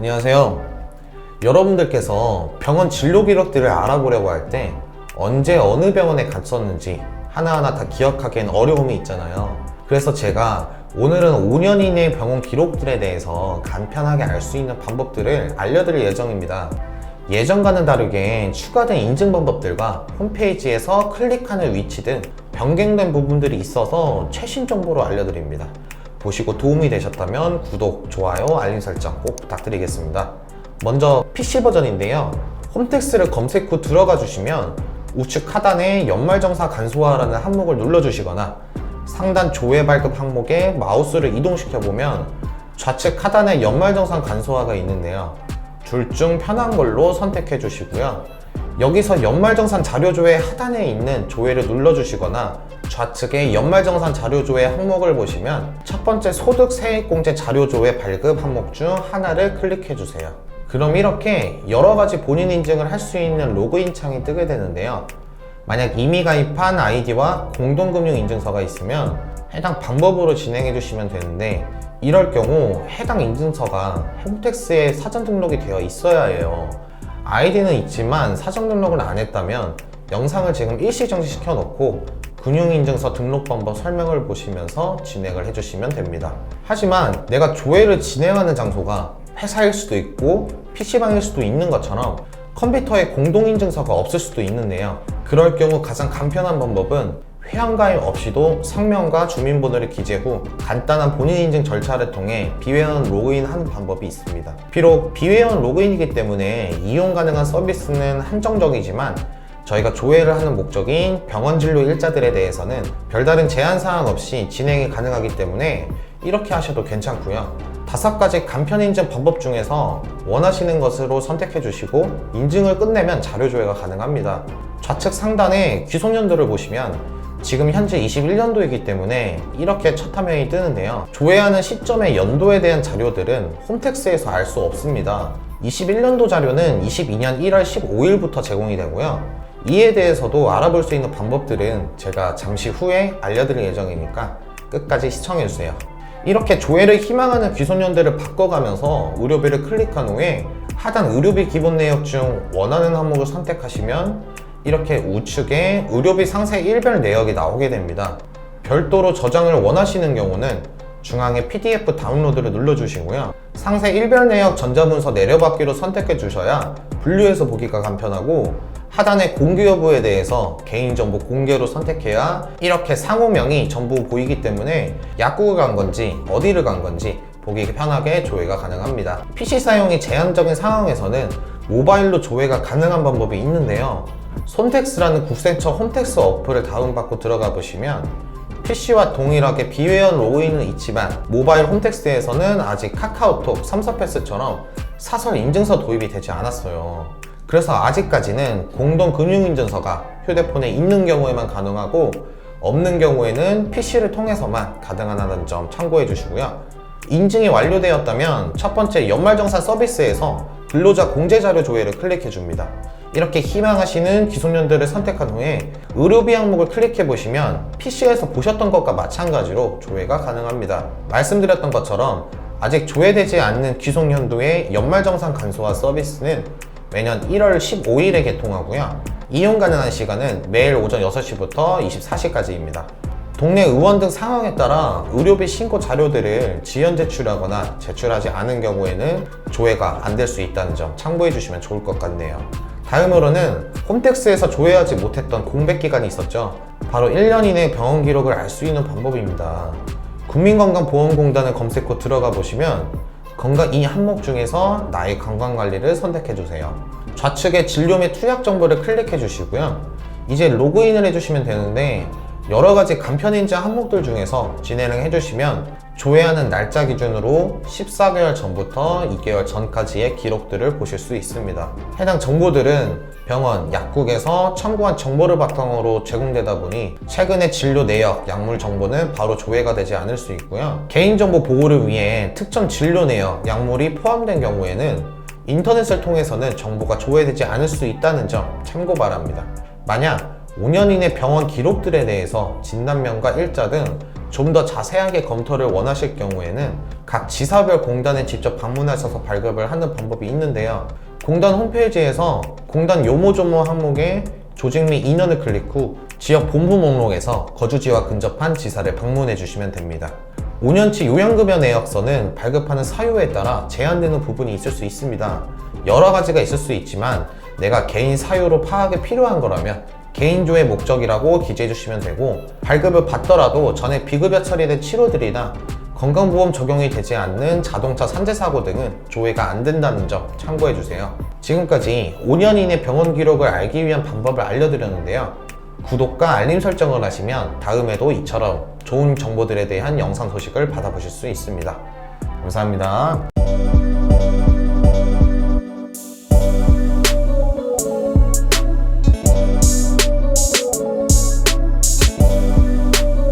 안녕하세요. 여러분들께서 병원 진료 기록들을 알아보려고 할 때 언제 어느 병원에 갔었는지 하나하나 다 기억하기엔 어려움이 있잖아요. 그래서 제가 오늘은 5년 이내 병원 기록들에 대해서 간편하게 알 수 있는 방법들을 알려드릴 예정입니다. 예전과는 다르게 추가된 인증 방법들과 홈페이지에서 클릭하는 위치 등 변경된 부분들이 있어서 최신 정보로 알려드립니다. 보시고 도움이 되셨다면 구독, 좋아요, 알림 설정 꼭 부탁드리겠습니다. 먼저 PC 버전인데요. 홈택스를 검색 후 들어가 주시면 우측 하단에 연말정산 간소화라는 항목을 눌러주시거나 상단 조회 발급 항목에 마우스를 이동시켜 보면 좌측 하단에 연말정산 간소화가 있는데요. 둘 중 편한 걸로 선택해 주시고요. 여기서 연말정산 자료조회 하단에 있는 조회를 눌러주시거나 좌측에 연말정산 자료조회 항목을 보시면 첫 번째 소득 세액공제 자료조회 발급 항목 중 하나를 클릭해 주세요. 그럼 이렇게 여러 가지 본인 인증을 할 수 있는 로그인 창이 뜨게 되는데요. 만약 이미 가입한 아이디와 공동금융인증서가 있으면 해당 방법으로 진행해 주시면 되는데, 이럴 경우 해당 인증서가 홈택스에 사전 등록이 되어 있어야 해요. 아이디는 있지만 사전 등록을 안 했다면 영상을 지금 일시 정지시켜 놓고 금융인증서 등록 방법 설명을 보시면서 진행을 해주시면 됩니다. 하지만 내가 조회를 진행하는 장소가 회사일 수도 있고 PC방일 수도 있는 것처럼 컴퓨터에 공동인증서가 없을 수도 있는데요. 그럴 경우 가장 간편한 방법은 회원가입 없이도 성명과 주민번호를 기재 후 간단한 본인 인증 절차를 통해 비회원 로그인하는 방법이 있습니다. 비록 비회원 로그인이기 때문에 이용 가능한 서비스는 한정적이지만 저희가 조회를 하는 목적인 병원 진료 일자들에 대해서는 별다른 제한 사항 없이 진행이 가능하기 때문에 이렇게 하셔도 괜찮고요. 5가지 간편 인증 방법 중에서 원하시는 것으로 선택해 주시고 인증을 끝내면 자료 조회가 가능합니다. 좌측 상단에 귀속연도를 보시면 지금 현재 21년도이기 때문에 이렇게 첫 화면이 뜨는데요. 조회하는 시점의 연도에 대한 자료들은 홈택스에서 알 수 없습니다. 21년도 자료는 22년 1월 15일부터 제공이 되고요. 이에 대해서도 알아볼 수 있는 방법들은 제가 잠시 후에 알려드릴 예정이니까 끝까지 시청해주세요. 이렇게 조회를 희망하는 귀속연도를 바꿔가면서 의료비를 클릭한 후에 하단 의료비 기본 내역 중 원하는 항목을 선택하시면 이렇게 우측에 의료비 상세 일별 내역이 나오게 됩니다. 별도로 저장을 원하시는 경우는 중앙에 PDF 다운로드를 눌러주시고요. 상세 일별 내역 전자문서 내려받기로 선택해 주셔야 분류해서 보기가 간편하고, 하단의 공개 여부에 대해서 개인정보 공개로 선택해야 이렇게 상호명이 전부 보이기 때문에 약국을 간 건지 어디를 간 건지 보기 편하게 조회가 가능합니다. PC 사용이 제한적인 상황에서는 모바일로 조회가 가능한 방법이 있는데요. 손택스라는 국세청 홈택스 어플을 다운받고 들어가 보시면 PC와 동일하게 비회원 로그인은 있지만 모바일 홈택스에서는 아직 카카오톡, 삼성패스처럼 사설 인증서 도입이 되지 않았어요. 그래서 아직까지는 공동금융인증서가 휴대폰에 있는 경우에만 가능하고 없는 경우에는 PC를 통해서만 가능하다는 점 참고해 주시고요. 인증이 완료되었다면 첫 번째 연말정산 서비스에서 근로자 공제자료 조회를 클릭해 줍니다. 이렇게 희망하시는 귀속연도를 선택한 후에 의료비 항목을 클릭해 보시면 PC에서 보셨던 것과 마찬가지로 조회가 가능합니다. 말씀드렸던 것처럼 아직 조회되지 않는 귀속연도의 연말정산 간소화 서비스는 매년 1월 15일에 개통하고요. 이용 가능한 시간은 매일 오전 6시부터 24시까지입니다. 동네 의원 등 상황에 따라 의료비 신고 자료들을 지연 제출하거나 제출하지 않은 경우에는 조회가 안 될 수 있다는 점 참고해 주시면 좋을 것 같네요. 다음으로는 홈택스에서 조회하지 못했던 공백 기간이 있었죠. 바로 1년 이내 병원 기록을 알 수 있는 방법입니다. 국민건강보험공단을 검색 후 들어가 보시면 건강 이 항목 중에서 나의 건강관리를 선택해 주세요. 좌측에 진료 및 투약 정보를 클릭해 주시고요. 이제 로그인을 해주시면 되는데 여러가지 간편 인증 항목들 중에서 진행을 해주시면 조회하는 날짜 기준으로 14개월 전부터 2개월 전까지의 기록들을 보실 수 있습니다. 해당 정보들은 병원, 약국에서 첨부한 정보를 바탕으로 제공되다 보니 최근의 진료 내역, 약물 정보는 바로 조회가 되지 않을 수 있고요. 개인정보 보호를 위해 특정 진료 내역, 약물이 포함된 경우에는 인터넷을 통해서는 정보가 조회되지 않을 수 있다는 점 참고 바랍니다. 만약 5년 이내 병원 기록들에 대해서 진단명과 일자 등 좀 더 자세하게 검토를 원하실 경우에는 각 지사별 공단에 직접 방문하셔서 발급을 하는 방법이 있는데요. 공단 홈페이지에서 공단 요모조모 항목에 조직 및 인원을 클릭 후 지역 본부 목록에서 거주지와 근접한 지사를 방문해 주시면 됩니다. 5년치 요양급여 내역서는 발급하는 사유에 따라 제한되는 부분이 있을 수 있습니다. 여러 가지가 있을 수 있지만 내가 개인 사유로 파악이 필요한 거라면 개인조의 목적이라고 기재해 주시면 되고, 발급을 받더라도 전에 비급여 처리된 치료들이나 건강보험 적용이 되지 않는 자동차 산재사고 등은 조회가 안 된다는 점 참고해 주세요. 지금까지 5년 이내 병원 기록을 알기 위한 방법을 알려드렸는데요. 구독과 알림 설정을 하시면 다음에도 이처럼 좋은 정보들에 대한 영상 소식을 받아보실 수 있습니다. 감사합니다.